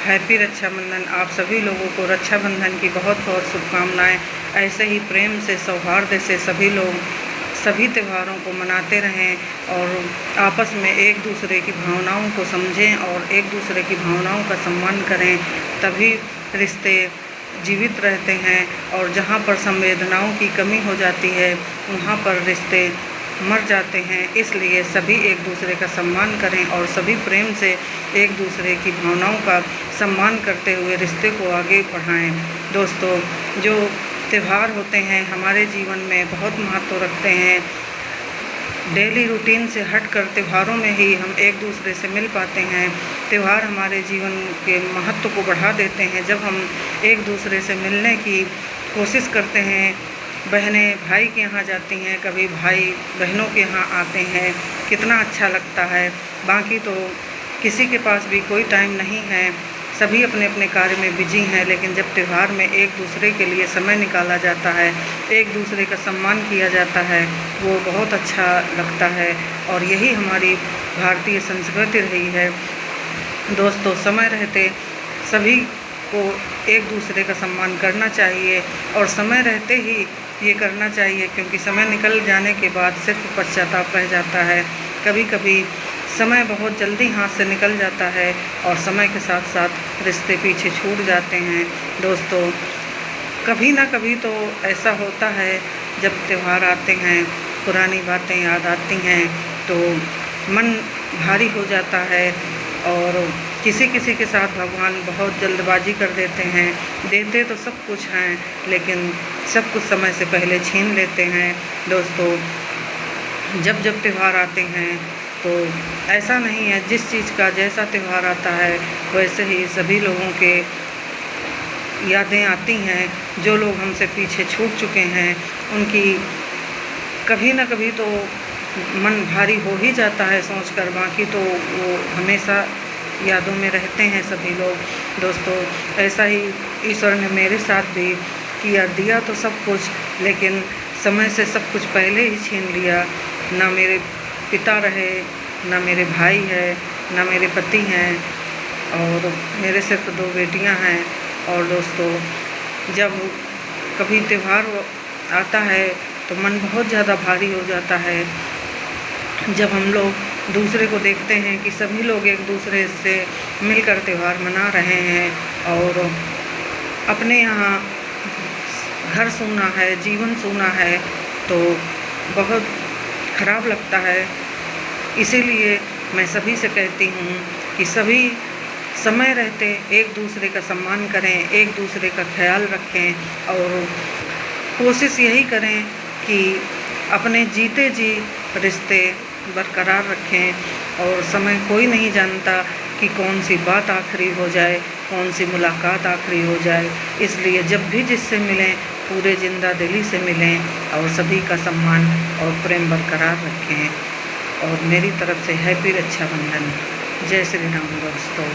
Happy Rakshabandhan. आप सभी लोगों को रक्षाबंधन की बहुत बहुत शुभकामनाएं। ऐसे ही प्रेम से, सौहार्द से सभी लोग सभी त्योहारों को मनाते रहें और आपस में एक दूसरे की भावनाओं को समझें और एक दूसरे की भावनाओं का सम्मान करें। तभी रिश्ते जीवित रहते हैं और जहाँ पर संवेदनाओं की कमी हो जाती है वहाँ पर रिश्ते मर जाते हैं। इसलिए सभी एक दूसरे का सम्मान करें और सभी प्रेम से एक दूसरे की भावनाओं का सम्मान करते हुए रिश्ते को आगे बढ़ाएं। दोस्तों, जो त्यौहार होते हैं हमारे जीवन में बहुत महत्व रखते हैं। डेली रूटीन से हटकर त्योहारों में ही हम एक दूसरे से मिल पाते हैं। त्यौहार हमारे जीवन के महत्व को बढ़ा देते हैं। जब हम एक दूसरे से मिलने की कोशिश करते हैं, बहनें भाई के यहाँ जाती हैं, कभी भाई बहनों के यहाँ आते हैं, कितना अच्छा लगता है। बाकी तो किसी के पास भी कोई टाइम नहीं है, सभी अपने अपने कार्य में बिजी हैं, लेकिन जब त्यौहार में एक दूसरे के लिए समय निकाला जाता है, एक दूसरे का सम्मान किया जाता है, वो बहुत अच्छा लगता है और यही हमारी भारतीय संस्कृति रही है। दोस्तों, समय रहते सभी को एक दूसरे का सम्मान करना चाहिए और समय रहते ही ये करना चाहिए, क्योंकि समय निकल जाने के बाद सिर्फ पश्चाताप रह जाता है। कभी कभी समय बहुत जल्दी हाथ से निकल जाता है और समय के साथ साथ रिश्ते पीछे छूट जाते हैं। दोस्तों, कभी ना कभी तो ऐसा होता है, जब त्यौहार आते हैं पुरानी बातें याद आती हैं तो मन भारी हो जाता है और किसी किसी के साथ भगवान बहुत जल्दबाजी कर देते हैं। देते तो सब कुछ हैं, लेकिन सब कुछ समय से पहले छीन लेते हैं। दोस्तों, जब जब त्यौहार आते हैं तो ऐसा नहीं है, जिस चीज़ का जैसा त्यौहार आता है वैसे ही सभी लोगों के यादें आती हैं। जो लोग हमसे पीछे छूट चुके हैं उनकी कभी ना कभी तो मन भारी हो ही जाता है सोचकर, बाकी तो वो हमेशा यादों में रहते हैं सभी लोग। दोस्तों, ऐसा ही ईश्वर ने मेरे साथ भी किया, दिया तो सब कुछ, लेकिन समय से सब कुछ पहले ही छीन लिया। ना मेरे पिता रहे, ना मेरे भाई है, ना मेरे पति हैं और मेरे सिर्फ 2 बेटियां हैं। और दोस्तों, जब कभी त्यौहार आता है तो मन बहुत ज़्यादा भारी हो जाता है। जब हम लोग दूसरे को देखते हैं कि सभी लोग एक दूसरे से मिलकर त्यौहार मना रहे हैं और अपने यहाँ घर सूना है, जीवन सूना है, तो बहुत ख़राब लगता है। इसीलिए मैं सभी से कहती हूँ कि सभी समय रहते एक दूसरे का सम्मान करें, एक दूसरे का ख्याल रखें और कोशिश यही करें कि अपने जीते जी रिश्ते बरकरार रखें। और समय कोई नहीं जानता कि कौन सी बात आखिरी हो जाए, कौन सी मुलाकात आखिरी हो जाए। इसलिए जब भी जिससे मिलें पूरे जिंदा दिली से मिलें और सभी का सम्मान और प्रेम बरकरार रखें। और मेरी तरफ से हैप्पी रक्षाबंधन। जय श्री राम दोस्तों।